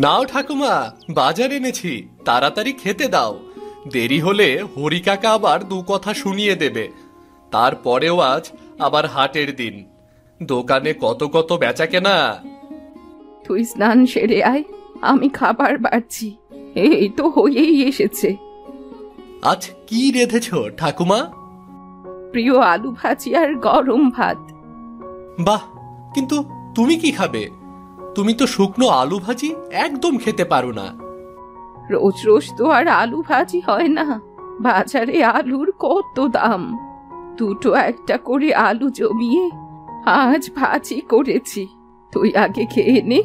নাও ঠাকুমা, বাজার এনেছি, তাড়াতাড়ি খেতে দাও। দেরি হলে হরি কাকা আবার দু কথা শুনিয়ে দেবে। তারপরেও আজ আবার হাটের দিন, দোকানে কত কত বেচা কেনা। তুই স্নান সেরে আয়, আমি খাবার বাড়ছি, এই তো হয়েই এসেছে। আজ কি রেঁধেছ ঠাকুমা? প্রিয় আলু ভাজি আর গরম ভাত। বাহ, কিন্তু তুমি কি খাবে? তুমি তো শুকনো আলু ভাজি একদম খেতে পারো না। রোজ রোজ তো আর আলু ভাজি হয় না, বাজারে আলুর কত দাম। দুটো একটা করে আলু জমিয়ে আজ ভাজি করেছি। তুই আগে খেয়ে নে,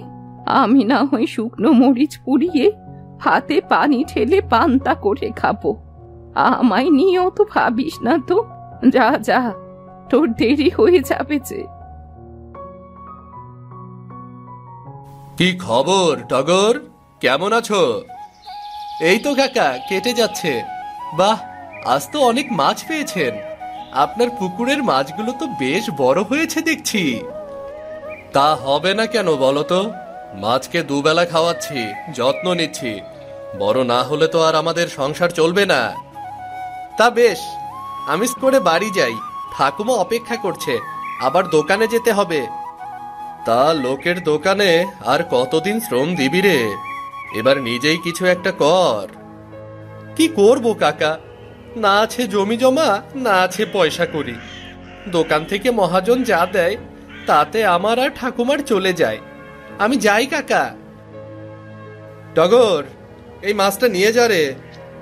আমি না হয় শুকনো মরিচ পুড়িয়ে হাতে পানি ঢেলে পান্তা করে খাবো। আমায় নিয়েও তো ভাবিস না তো, যা যা, তোর দেরি হয়ে যাবে যে। কি খবর টগর, কেমন আছো? এই তো কাকা, কেটে যাচ্ছে। বাহ, আজ তো অনেক মাছ পেয়েছেন। আপনার পুকুরের মাছগুলো তো বেশ বড় হয়েছে দেখছি। তা হবে না কেন বলো তো? মাছকে দুবেলা খাওয়াচ্ছি, যত্ন নিচ্ছি। বড় না হলে তো আর আমাদের সংসার চলবে না। তা বেশ, আমি করে বাড়ি যাই, ঠাকুমা অপেক্ষা করছে, আবার দোকানে যেতে হবে। তা লোকের দোকানে আর কতদিন শ্রম দিবি রে? এবার নিজেই কিছু একটা কর। কি করব কাকা, না আছে জমি জমা, না আছে পয়সা করি। দোকান থেকে মহাজন যা দেয় তাতে আমার আর ঠাকুমার চলে যায়। আমি যাই কাকা। টগর, এই মাছটা নিয়ে যা রে,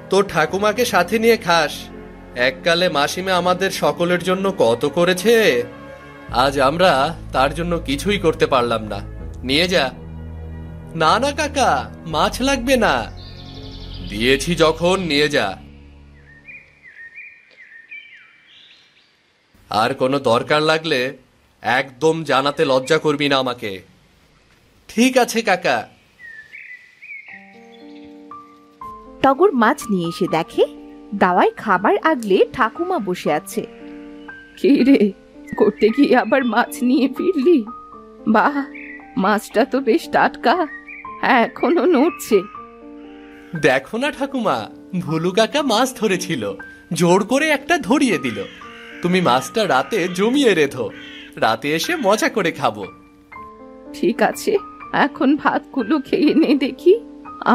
তোর ঠাকুমাকে সাথে নিয়ে খাস। এককালে মাসিমা আমাদের সকলের জন্য কত করেছে, আজ আমরা তার জন্য কিছুই করতে পারলাম না। নিয়ে যা। না না কাকা, মাছ লাগবে না, দিয়েছি যখন নিয়ে যা। আর কোনো দরকার লাগলে একদম জানাতে লজ্জা করবি না আমাকে। ঠিক আছে কাকা। টগর মাছ নিয়ে এসে দেখে দাওয়ায় খাবার আগলে ঠাকুমা বসে আছে। কি রে, করতে গিয়ে আবার মাছ নিয়ে ফিরলি? বাহ, মাছটা তো বেশ টাটকা, এখনো নড়ছে। দেখো না ঠাকুমা, ভুলু কাকা মাছ ধরেছিল, জোর করে একটা ধরিয়ে দিল। তুমি মাছটা রাতে জমিয়ে রেধো, রাতে এসে মজা করে খাবো। ঠিক আছে, এখন ভাতগুলো খেয়ে নে দেখি,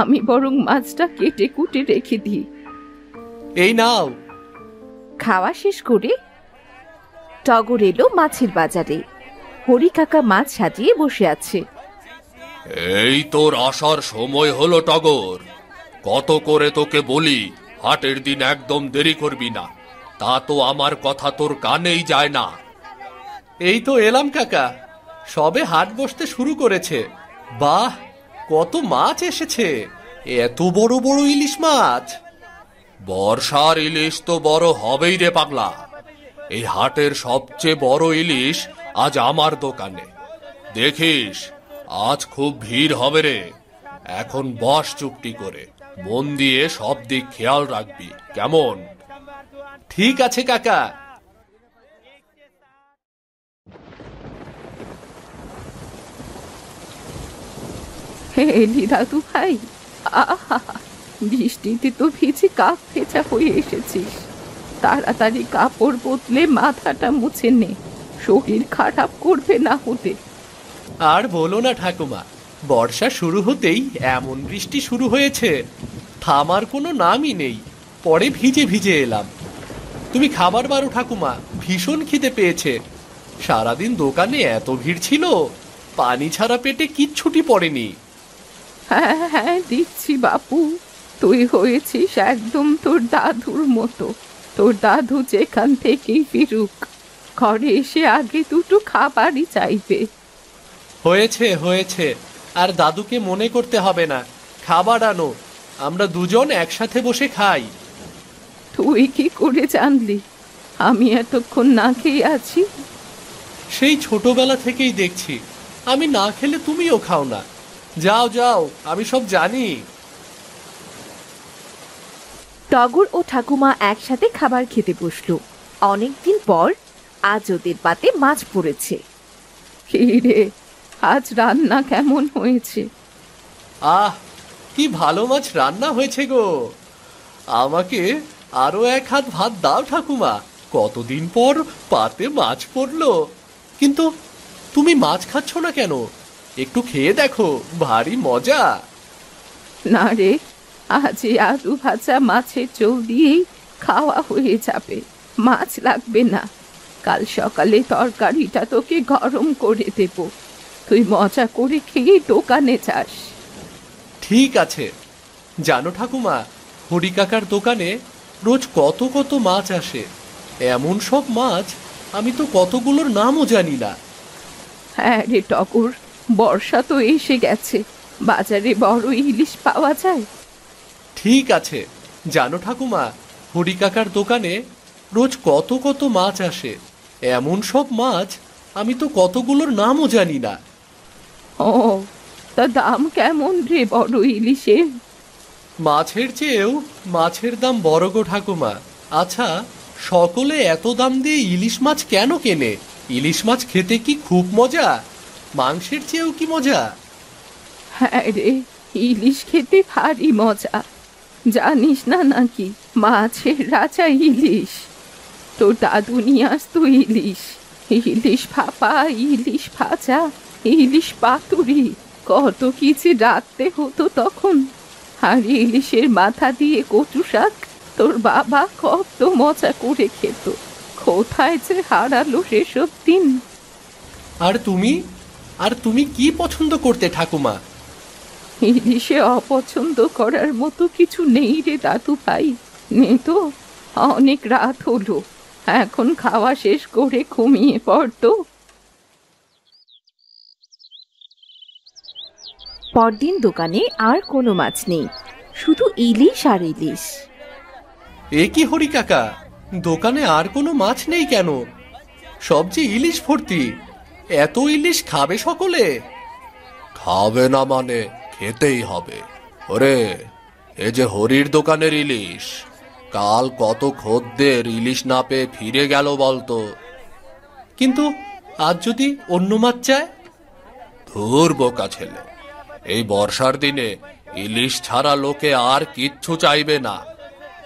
আমি বরং মাছটা কেটে কুটে রেখে দিই। এই নাও। খাওয়া শেষ করে টগর এলো মাছের বাজারে। হরি কাকা মাছ সাজিয়ে বসে আছে। এই তোর আসার সময় হলো টগর, কত করে তোকে বলি হাটের দিন একদম দেরি করবি না, তা তো আমার কথা তোর কানেই যায় না। এই তো এলাম কাকা, সবে হাট বসতে শুরু করেছে। বাহ, কত মাছ এসেছে, এত বড় বড় ইলিশ মাছ। বর্ষার ইলিশ তো বড় হবেই রে পাগলা। এই হাটের সবচেয়ে বড় ইলিশ আজ আমার দোকানে। দেখিস আজ খুব ভিড় হবে রে। এখন বস চুপটি করে, মন দিয়ে সব দিক খেয়াল রাখবি, কেমন? ঠিক আছে কাকা। এলি দাদু ভাই, আহা, বৃষ্টিতে তো ভিজে কাপ ভেজা হয়ে এসেছিস। তাড়াতাড়ি কাপড় বদলে মাথাটা মুছে নে, শরীর খারাপ করবে না হতে। আর বলো না ঠাকুমা, বর্ষা শুরু হতেই এমন বৃষ্টি শুরু হয়েছে, থামার কোনো নামই নেই। পরে ভিজে ভিজে এলাম। তুমি খাবার বারো ঠাকুমা, ভীষণ খিদে পেয়েছে। সারাদিন দোকানে এত ভিড় ছিল, পানি ছাড়া পেটে কিচ্ছুটি পড়েনি। হ্যাঁ হ্যাঁ, দিচ্ছি বাপু, তুই হয়েছিস একদম তোর দাদুর মতো। তোর দাদু যেখান থেকেই ফিরুক, ঘরে এসে আগে দুটো খাবারই চাইবে। হয়েছে হয়েছে, আর দাদুকে মনে করতে হবে না। খাবার আনো, আমরা দুজন একসাথে বসে খাই। তুই কি করে জানলি আমি এতক্ষণ না খেয়ে আছি? সেই ছোটবেলা থেকেই দেখছি, আমি না খেলে তুমিও খাও না। যাও যাও, আমি সব জানি। টগর ও ঠাকুমা একসাথে খাবার খেতে বসলো। অনেকদিন পর আজ ওদের পাতে মাছ পড়েছে। কি রে, আজ রান্না কেমন হয়েছে? আহ, কি ভালো মাছ রান্না হয়েছে গো। আমাকে আরো এক হাত ভাত দাও ঠাকুমা, কতদিন পর পাতে মাছ পড়লো। কিন্তু তুমি মাছ খাচ্ছ না কেন? একটু খেয়ে দেখো, ভারী মজা। না রে, আজ এই আলু ভাজা মাছের ঝোল দিয়েই খাওয়া হয়ে যাবে, মাছ লাগবে না। কাল সকালে তরকারিটা তোকে গরম করে দেব, তুই মজা করে খেয়ে দোকানে যাস। ঠিক আছে। জানো ঠাকুমা, হরি কাকার দোকানে রোজ কত কত মাছ আসে। এমন সব মাছ আমি তো কতগুলোর নামও জানি না। হ্যাঁ রে টগর, বর্ষা তো এসে গেছে, বাজারে বড় ইলিশ পাওয়া যায়। ঠিক আছে। জানো ঠাকুমা, হরি কাকার দোকানে রোজ কত কত মাছ আসে। এমন সব মাছ আমি তো কতগুলোর নামও জানি না। ও, তা দাম কেমন রে বড় ইলিশের? মাছের চেয়েও মাছের দাম বড় গো ঠাকুমা। আচ্ছা, সকলে এত দাম দিয়ে ইলিশ মাছ কেন কেনে? ইলিশ মাছ খেতে কি খুব মজা? মাংসের চেয়েও কি মজা? হ্যাঁ রে, ইলিশ খেতে ভারী মজা। জানিস না নাকি, মাছের রাজা ইলিশ। তোর দাদু নিয়ে আসতো ইলিশ, ইলিশ ভাপা, ইলিশ ভাজা, ইলিশ পাতুরি, কত কিছু রাখতে হতো তখন। আর ইলিশের মাথা দিয়ে কচু শাক তোর বাবা কত মজা করে খেত। কোথায় যে হারালো সেসব দিন। আর তুমি, আর তুমি কি পছন্দ করতে ঠাকুমা? ইলিশে অপছন্দ করার মতো কিছু নেই রে দাদু ভাই, নে তো, অনেক রাত হলো, এখন খাওয়া শেষ করে ঘুমিয়ে পড়তো। পরদিন দোকানে আর কোনো মাছ নেই, শুধু ইলিশ আর ইলিশ। এ কি হরি কাকা, দোকানে আর কোনো মাছ নেই কেন? সব যে ইলিশ ভর্তি। এত ইলিশ খাবে সকলে? খাবে না মানে খেতেই হবে। ওরে, এ যে হরির দোকানের ইলিশ, কাল কত খদ্দের ইলিশ না পেয়ে ফিরে গেল বলতো। কিন্তু আজ যদি অন্য মাছ চায়? ধুর বোকা ছেলে, এই বর্ষার দিনে ইলিশ ছাড়া লোকে আর কিচ্ছু চাইবে না।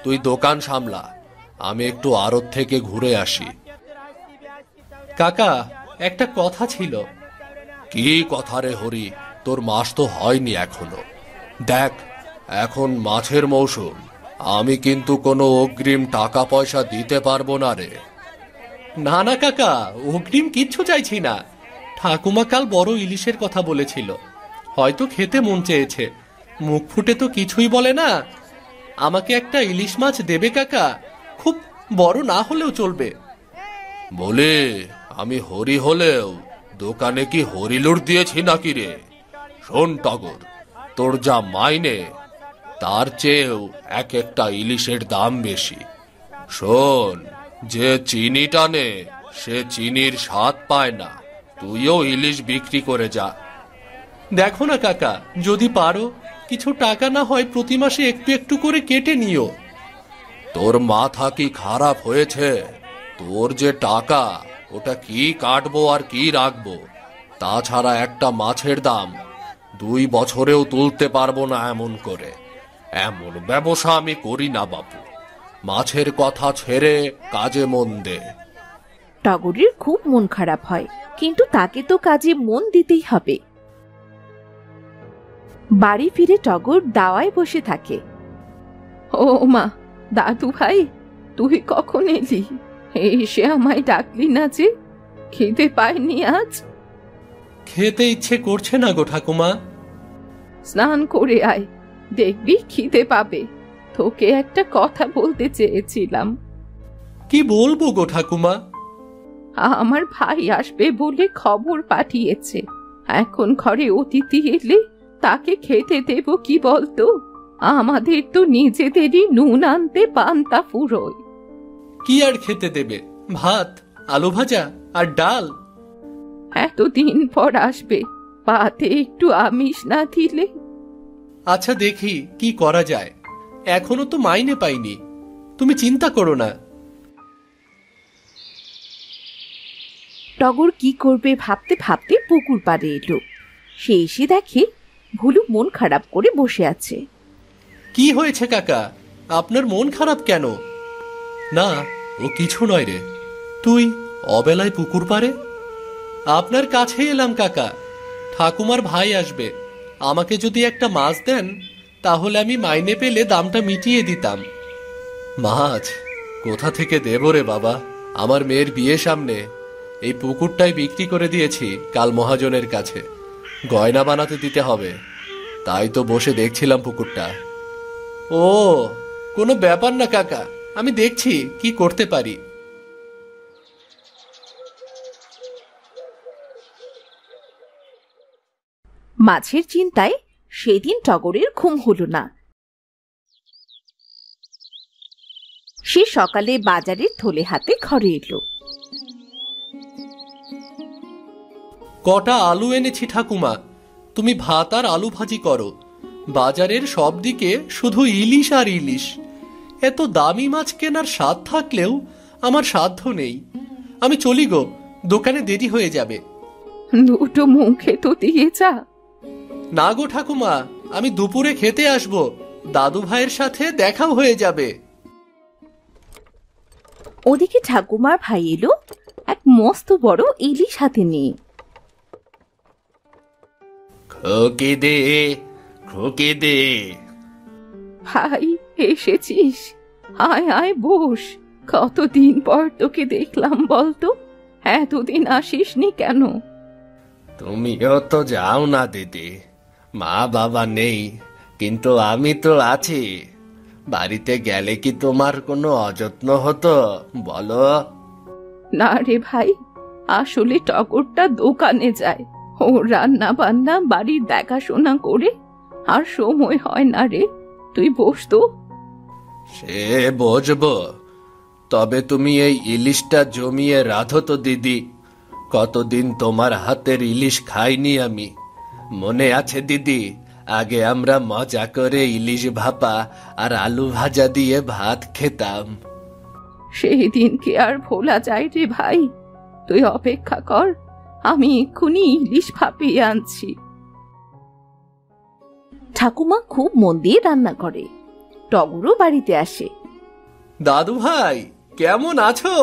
তুই দোকান সামলা, আমি একটু আড়ত থেকে ঘুরে আসি। কাকা, একটা কথা ছিল। কি কথা রে হরি? তোর মাস তো হয়নি এখনো। দেখ, এখন মাছের মৌসুম, আমি কিন্তু কোনো অগ্রিম টাকা পয়সা দিতে পারবো না রে। না না কাকা, অগ্রিম কিচ্ছু চাইছি না। ঠাকুমা কাল বড় ইলিশের কথা বলেছিল, হয়তো খেতে মন চেয়েছে, মুখ ফুটে তো কিছুই বলে না। আমাকে একটা ইলিশ মাছ দেবে কাকা? খুব বড় না হলেও চলবে। বলে আমি হরি হলেও দোকানে কি হরিলুর দিয়েছি নাকি রে? শোন টগর, তোর যা মাইনে তার চেয়েও এক একটা ইলিশের দাম বেশি। শোন, যে চিনি টানে সে চিনির স্বাদ পায় না। তুইও ইলিশ বিক্রি করে যা। দেখো না কাকা, যদি পারো কিছু টাকা না হয় প্রতি মাসে একটু একটু করে কেটে নিও। তোর মাথা কি খারাপ হয়েছে? তোর যে টাকা, ওটা কি কাটবো আর কি রাখবো? তাছাড়া একটা মাছের দাম 2 বছরেও তুলতে পারবো না এমন করে। এমন ব্যবসা আমি করি না বাপু। মাছের কথা ছেড়ে কাজে মন দে। টগরের খুব মন খারাপ হয়, কিন্তু তাকে তো কাজে মন দিতেই হবে। বাড়ি ফিরে টগর দাওয়ায় বসে থাকে। ও মা, দাদু ভাই, তুই কখন এলি? এসে আমায় ডাকলি না যে? খিদে পায়নি আজ? খেতে ইচ্ছে করছে না গো ঠাকুমা। স্নান করে আয়, দেখবি খিদে পাবে। তোকে একটা কথা বলতে চেয়েছিলাম। কি বলবো গো ঠাকুমা? আমার ভাই আসবে বলে খবর পাঠিয়েছে। এখন ঘরে অতিথি এলে তাকে খেতে দেব কি বলতো? আমাদের তো নিজেদেরই নুন আনতে পান্তা ফুরোয়। কি আর খেতে দেবে? ভাত, আলু ভাজা আর ডাল। এতদিন পর আসবে, পাতে একটু আমিষ না দিলে? আচ্ছা, দেখি কি করা যায়। এখনো তো মাইনে পাইনি, তুমি চিন্তা করো না। টগর কি করবে ভাবতে ভাবতে পুকুর পাড়ে এলো। সে এসে দেখে ভুলু মন খারাপ করে বসে আছে। কি হয়েছে কাকা, আপনার মন খারাপ কেন? না, ও কিছু নয় রে। তুই অবেলায় পুকুর পাড়ে? আপনার কাছে এলাম কাকা, ঠাকুমার ভাই আসবে, আমাকে যদি একটা মাছ দেন তাহলে আমি মাইনে পেলে দামটা মিটিয়ে দিতাম। মাছ কোথা থেকে দেব রে বাবা? আমার মেয়ের বিয়ে সামনে, এই পুকুরটাই বিক্রি করে দিয়েছি কাল মহাজনের কাছে, গয়না বানাতে দিতে হবে, তাই তো বসে দেখছিলাম পুকুরটা। ও, কোনো ব্যাপার না কাকা, আমি দেখছি কি করতে পারি। মাছের চিন্তায় সেদিন টগরের ঘুম হলো না। সে সকালে বাজারের থলে হাতে ঘরে এলো। কটা আলু এনেছি ঠাকুমা, তুমি ভাত আর আলু ভাজি করো। বাজারের সব দিকে শুধু ইলিশ আর ইলিশ। এত দামি মাছ কেনার স্বাদ থাকলেও আমার সাধ্য নেই। আমি চলি গো, দোকানে দেরি হয়ে যাবে। দুটো মুখে তো দিয়ে যা। না গো ঠাকুমা, আমি দুপুরে খেতে আসবো, দাদু ভাইয়ের সাথে দেখাও হয়ে যাবে। ওদিকে ঠাকুমার ভাই এলো এক মস্ত বড় ইলিশ হাতে নিয়ে। খোকে দে, খোকে দে। ভাই এসেছিস, আয় আয় বস। কতদিন পর তোকে দেখলাম বলতো, এতদিন আসিসনি কেন? তুমিও তো যাও না দিদি, মা বাবা নেই, কিন্তু আমি তো আছি। বাড়িতে গেলে কি তোমার কোনো অযত্ন হতো বলো? না রে ভাই, আসলে টগরটা দোকানে যায়, ও রান্না বান্না বাড়ির দেখাশোনা করে আর সময় হয় না রে। তুই বস তো। সে বুঝবো, তবে তুমি এই ইলিশটা জমিয়ে রাধো তো দিদি। কতদিন তোমার হাতের ইলিশ খাইনি আমি। মনে আছে দিদি, আগে আমরা মজা করে ইলিশ ভাপা আর আলু ভাজা দিয়ে ভাত খেতাম। সেই দিন কি আর ভোলা যায় রে ভাই? তুই অপেক্ষা কর, আমি এক্ষুনি ইলিশ ভাপিয়ে আনছি। ঠাকুমা খুব মন দিয়ে রান্না করে। টগরও বাড়িতে আসে। দাদু ভাই কেমন আছো?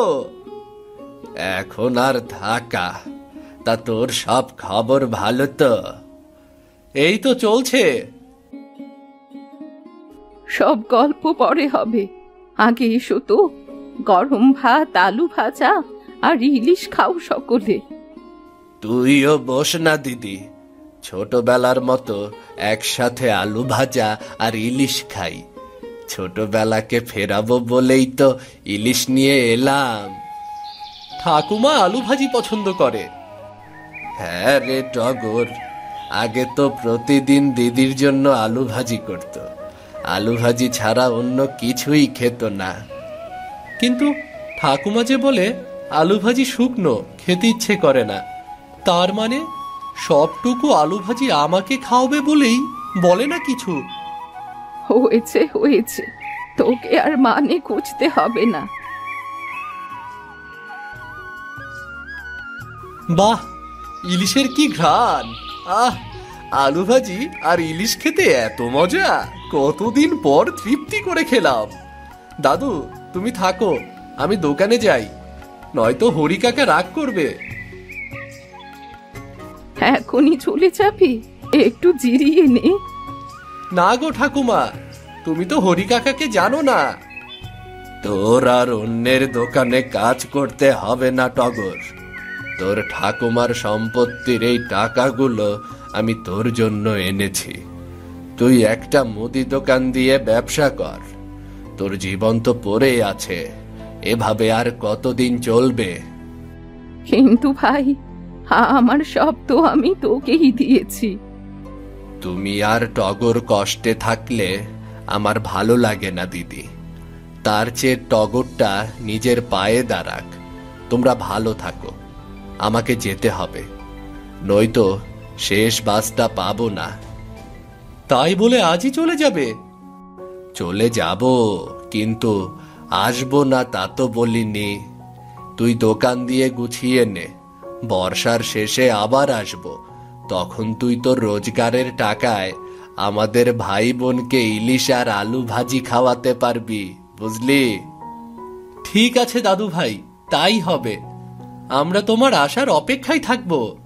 এখন আর থাকা, তা তোর সব খবর ভালো তো? এই তো চলছে। সব গল্প পরে হবে, আগে এসো তো। গরম ভাত, আলু ভাজা আর ইলিশ খাও সকলে। তুইও বস না দিদি, ছোটবেলার মতো একসাথে আলু ভাজা আর ইলিশ খাই। ছোটবেলাকে ফেরাবো বলেই তো ইলিশ নিয়ে এলাম। ঠাকুমা আলু ভাজি পছন্দ করে। হ্যাঁ রে টগর, আগে তো প্রতিদিন দিদির জন্য আলু ভাজি করত। আলু ভাজি ছাড়া অন্য কিছুই খেত না। কিন্তু ঠাকুমা যে বলে আলু ভাজি শুকনো, খেতে ইচ্ছে করে না, তার মানে সবটুকু আলু ভাজি আমাকে খাওয়াবে বলেই বলে না কিছু? হয়েছে হয়েছে, তোকে আর মানে খুঁজতে হবে না। বাহ, ইলিশের কি ঘ্রাণ! আহ, আলু ভাজি আর ইলিশ খেতে এত মজা! কতদিন পর তৃপ্তি করে খেলাম। দাদু তুমি থাকো, আমি দোকানে যাই, নয়তো হরি কাকা রাগ করবে। এখনই চলে যাবি? একটু জিরিয়ে নে। না গো ঠাকুমা, তুমি তো হরি কাকাকে জানো না। তোর আর অন্যের দোকানে কাজ করতে হবে না টগর। তোর ঠাকুমার সম্পত্তির এই টাকাগুলো আমি তোর জন্য এনেছি। তুই একটা মুদি দোকান দিয়ে ব্যবসা কর। তোর জীবন তো পড়ে আছে, এভাবে আর কতদিন চলবে? কিন্তু ভাই, আমার সব তো আমি তোকেই দিয়েছি। তুমি আর টগর কষ্টে থাকলে আমার ভালো লাগে না দিদি। তার চেয়ে টগরটা নিজের পায়ে দাঁড়াক। তোমরা ভালো থাকো, আমাকে যেতে হবে, নয়তো শেষ বাসটা পাবো না। তাই বলে আজই চলে যাবে? চলে যাব, কিন্তু আসবো না তা তো বলিনি। তুই দোকান দিয়ে গুছিয়ে নে, বর্ষার শেষে আবার আসবো, তখন তুই তোর রোজগারের টাকায় আমাদের ভাই বোনকে ইলিশ আর আলু ভাজি খাওয়াতে পারবি, বুঝলি? ঠিক আছে দাদু ভাই, তাই হবে। আমরা তোমার আসার অপেক্ষায় থাকবো।